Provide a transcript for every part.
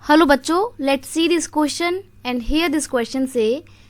Hello बच्चों, let's see this question and here this question से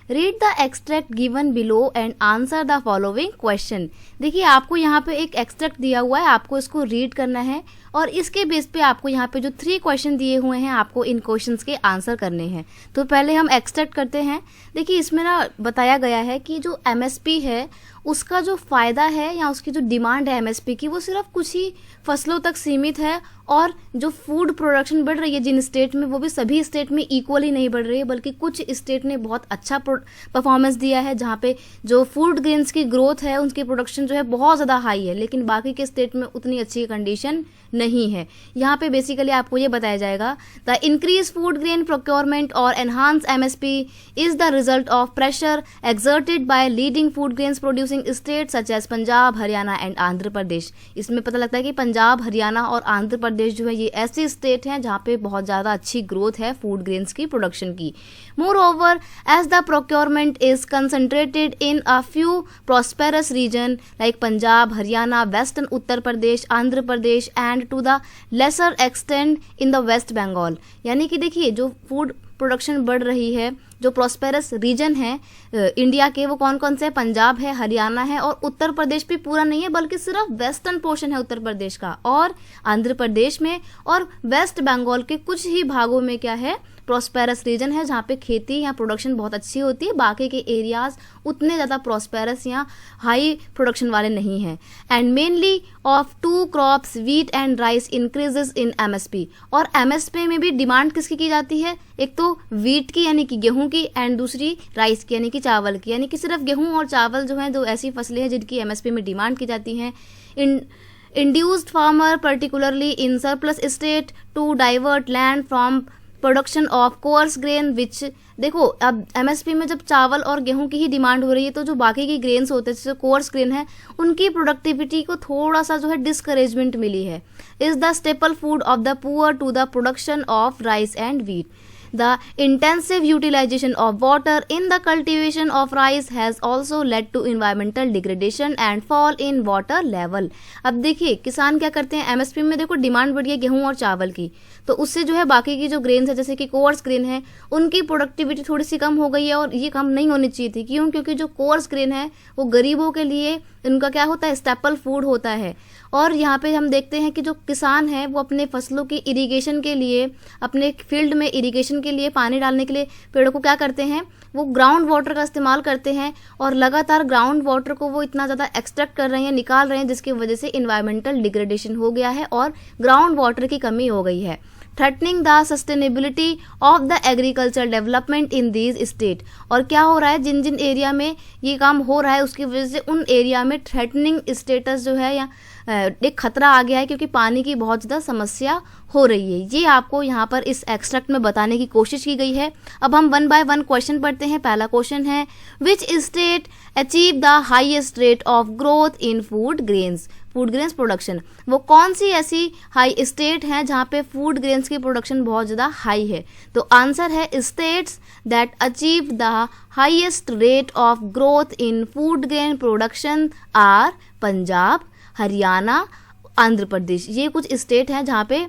read the extract given below and answer the following question. देखिए आपको यहाँ पे एक एक्सट्रैक्ट दिया हुआ है, आपको इसको रीड करना है और इसके बेस पे आपको यहाँ पे जो 3 क्वेश्चन दिए हुए हैं आपको इन क्वेश्चंस के आंसर करने हैं। तो पहले हम एक्सट्रैक्ट करते हैं। देखिए इसमें ना बताया गया है कि जो एमएसपी है उसका जो फ़ायदा है या उसकी जो डिमांड है एमएसपी की वो सिर्फ कुछ ही फसलों तक सीमित है और जो फूड प्रोडक्शन बढ़ रही है जिन स्टेट में वो भी सभी स्टेट में इक्वली नहीं बढ़ रही है, बल्कि कुछ स्टेट ने बहुत अच्छा परफॉर्मेंस दिया है जहाँ पे जो फूड ग्रेन्स की ग्रोथ है उनकी प्रोडक्शन जो है बहुत ज़्यादा हाई है, लेकिन बाकी के स्टेट में उतनी अच्छी कंडीशन नहीं है। यहाँ पे बेसिकली आपको ये बताया जाएगा the increase food grain procurement और enhance MSP is the result of pressure exerted by leading food grains producing state such as Punjab, Haryana and Andhra Pradesh. इसमें पता लगता है कि पंजाब, हरियाणा और आंध्र प्रदेश जो है ये ऐसे स्टेट हैं जहाँ पे बहुत ज़्यादा अच्छी ग्रोथ है फूड ग्रेन्स की प्रोडक्शन की। Moreover as the procurement is concentrated in a few prosperous region like Punjab, Haryana, western Uttar Pradesh, Andhra Pradesh and to the lesser extend in the west Bengal. यानी कि देखिए जो फूड प्रोडक्शन बढ़ रही है, जो प्रॉस्पेरस रीजन है इंडिया के, वो कौन कौन से है? पंजाब है, हरियाणा है और उत्तर प्रदेश भी पूरा नहीं है बल्कि सिर्फ वेस्टर्न पोर्शन है उत्तर प्रदेश का, और आंध्र प्रदेश में और वेस्ट बंगाल के कुछ ही भागों में क्या है? प्रॉस्पेरस रीजन है जहाँ पे खेती या प्रोडक्शन बहुत अच्छी होती है। बाकी के एरियाज उतने ज़्यादा प्रॉस्पेरस या हाई प्रोडक्शन वाले नहीं हैं। And mainly of 2 crops wheat and rice increases in MSP. और एमएसपी में भी डिमांड किसकी की जाती है? एक तो वीट की यानी कि गेहूं की एंड दूसरी राइस की यानी कि चावल की। यानी कि सिर्फ गेहूं और चावल जो है दो ऐसी फसलें हैं जिनकी एमएसपी में डिमांड की जाती हैं। Induced farmer particularly in surplus state to divert land from production of coarse grain which. देखो अब एमएसपी में जब चावल और गेहूं की ही डिमांड हो रही है तो जो बाकी की ग्रेन्स होते हैं जैसे कोर्स ग्रेन है उनकी प्रोडक्टिविटी को थोड़ा सा जो है डिस्करेजमेंट मिली है। Is the staple food of the poor to the production of rice and wheat. The intensive utilization of water in the cultivation of rice has also led to environmental degradation and fall in water level। अब देखिए किसान क्या करते हैं, MSP में देखो demand बढ़ी है गेहूं और चावल की, तो उससे जो है बाकी की जो ग्रेन्स है जैसे कि कोर्स ग्रेन है उनकी प्रोडक्टिविटी थोड़ी सी कम हो गई है और ये कम नहीं होनी चाहिए थी। क्यों? क्योंकि जो कोर्स ग्रेन है वो गरीबों के लिए उनका क्या होता है? स्टेपल फूड होता है। और यहाँ पे हम देखते हैं कि जो किसान है वो अपने फसलों की इरिगेशन के लिए, अपने फील्ड में इरिगेशन के लिए, पानी डालने के लिए पेड़ों को क्या करते हैं? वो ग्राउंड वाटर का इस्तेमाल करते हैं और लगातार ग्राउंड वाटर को वो इतना ज़्यादा एक्सट्रैक्ट कर रहे हैं, निकाल रहे हैं, जिसकी वजह से इन्वायरमेंटल डिग्रेडेशन हो गया है और ग्राउंड वाटर की कमी हो गई है। Threatening the sustainability of the agriculture development in these state. और क्या हो रहा है, जिन जिन एरिया में ये काम हो रहा है उसकी वजह से उन एरिया में थ्रेटनिंग स्टेटस जो है या एक खतरा आ गया है क्योंकि पानी की बहुत ज़्यादा समस्या हो रही है। ये आपको यहाँ पर इस एक्सट्रैक्ट में बताने की कोशिश की गई है। अब हम 1 बाय 1 क्वेश्चन पढ़ते हैं। पहला क्वेश्चन है which state achieve the highest rate of growth in food grains production. वो कौन सी ऐसी हाई स्टेट है जहाँ पे फूड ग्रेन्स की प्रोडक्शन बहुत ज़्यादा हाई है? तो आंसर है states that achieve the highest rate of growth in food grain production are Punjab, Haryana, Andhra Pradesh. ये कुछ स्टेट हैं जहाँ पे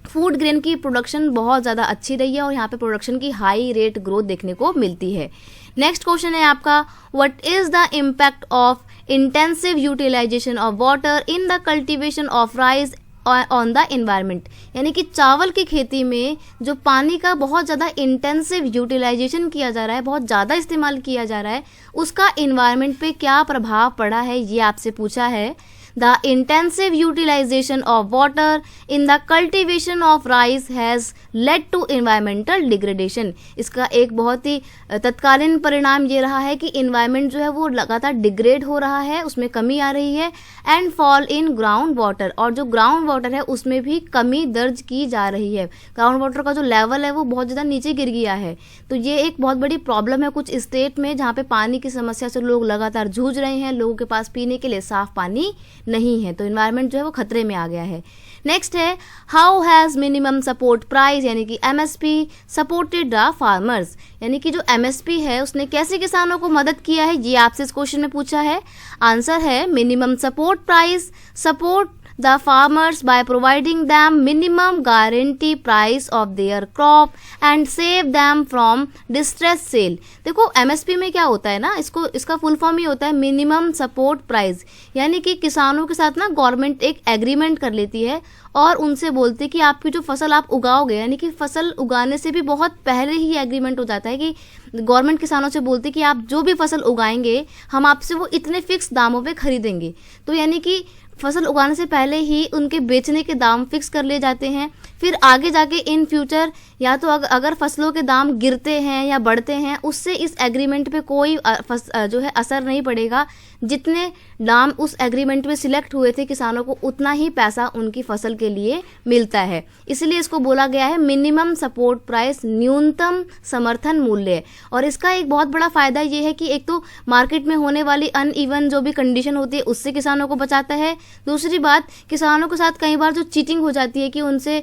फूड ग्रेन की प्रोडक्शन बहुत ज़्यादा अच्छी रही है और यहाँ पे प्रोडक्शन की हाई रेट ग्रोथ देखने को मिलती है। नेक्स्ट क्वेश्चन है आपका what is the impact of intensive utilization of water in the cultivation of rice on the environment. यानी कि चावल की खेती में जो पानी का बहुत ज़्यादा इंटेंसिव यूटिलाइजेशन किया जा रहा है, बहुत ज़्यादा इस्तेमाल किया जा रहा है, उसका इन्वायरमेंट पे क्या प्रभाव पड़ा है ये आपसे पूछा है। The intensive utilization of water in the cultivation of rice has led to environmental degradation। इसका एक बहुत ही तत्कालीन परिणाम ये रहा है कि environment जो है वो लगातार डिग्रेड हो रहा है, उसमें कमी आ रही है। And fall in ground water, और जो ग्राउंड वाटर है उसमें भी कमी दर्ज की जा रही है। ग्राउंड वाटर का जो लेवल है वो बहुत ज़्यादा नीचे गिर गया है। तो ये एक बहुत बड़ी प्रॉब्लम है कुछ स्टेट में जहाँ पे पानी की समस्या से लोग लगातार जूझ रहे हैं, लोगों के पास पीने के लिए साफ पानी नहीं है, तो इन्वायरमेंट जो है वो खतरे में आ गया है। नेक्स्ट है how has minimum support price यानी कि एमएसपी सपोर्टेड द फार्मर्स। यानी कि जो एमएसपी है उसने कैसे किसानों को मदद किया है, ये आपसे इस क्वेश्चन में पूछा है। आंसर है minimum support price support the farmers by providing them minimum guarantee price of their crop and save them from distress cell. देखो एमएसपी में क्या होता है ना, इसका फुल फॉर्म ही होता है मिनिमम सपोर्ट प्राइस, यानी कि किसानों के साथ ना गवर्नमेंट एक एग्रीमेंट कर लेती है और उनसे बोलती है कि आपकी जो फसल आप उगाओगे, यानी कि फसल उगाने से भी बहुत पहले ही एग्रीमेंट हो जाता है कि गवर्नमेंट किसानों से बोलती है कि आप जो भी फसल उगाएंगे हम आपसे वो इतने फिक्स दामों पे खरीदेंगे। तो यानी कि फसल उगाने से पहले ही उनके बेचने के दाम फिक्स कर लिए जाते हैं। फिर आगे जाके इन फ्यूचर या तो अगर फसलों के दाम गिरते हैं या बढ़ते हैं, उससे इस एग्रीमेंट पे कोई जो है असर नहीं पड़ेगा। जितने दाम उस एग्रीमेंट में सिलेक्ट हुए थे किसानों को, उतना ही पैसा उनकी फसल के लिए मिलता है। इसलिए इसको बोला गया है मिनिमम सपोर्ट प्राइस, न्यूनतम समर्थन मूल्य। और इसका एक बहुत बड़ा फायदा ये है कि एक तो मार्केट में होने वाली अनइवन जो भी कंडीशन होती है उससे किसानों को बचाता है। दूसरी बात, किसानों के साथ कई बार जो चीटिंग हो जाती है कि उनकी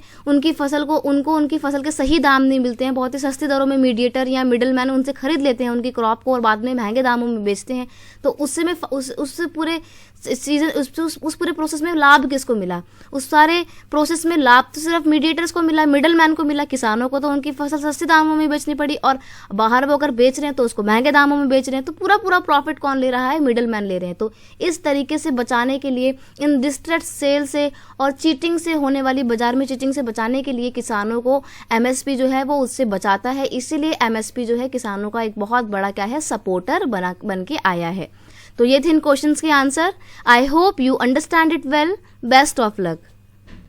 फसल के सही दाम नहीं मिलते हैं, बहुत ही सस्ते दरों में मीडिएटर या मिडल मैन उनसे खरीद लेते हैं उनकी क्रॉप को और बाद में महंगे दामों में बेचते हैं। तो उससे पूरे सीजन उस पूरे प्रोसेस में लाभ किसको मिला? उस सारे प्रोसेस में लाभ तो सिर्फ मीडिएटर्स को मिला, मिडल मैन को मिला। किसानों को तो उनकी फसल सस्ते दामों में बेचनी पड़ी और बाहर वो अगर बेच रहे हैं तो उसको महंगे दामों में बेच रहे हैं। तो पूरा प्रॉफिट कौन ले रहा है? मिडल मैन ले रहे हैं। तो इस तरीके से बचाने के लिए, इन डिस्ट्रेस सेल से और चीटिंग से होने वाली, बाजार में चीटिंग से बचाने के लिए किसानों को एमएसपी जो है वो उससे बचाता है। इसीलिए एमएसपी जो है किसानों का एक बहुत बड़ा क्या है, सपोर्टर बन के आया है। तो ये थे इन क्वेश्चंस के answer. I hope you understand it well. Best of luck.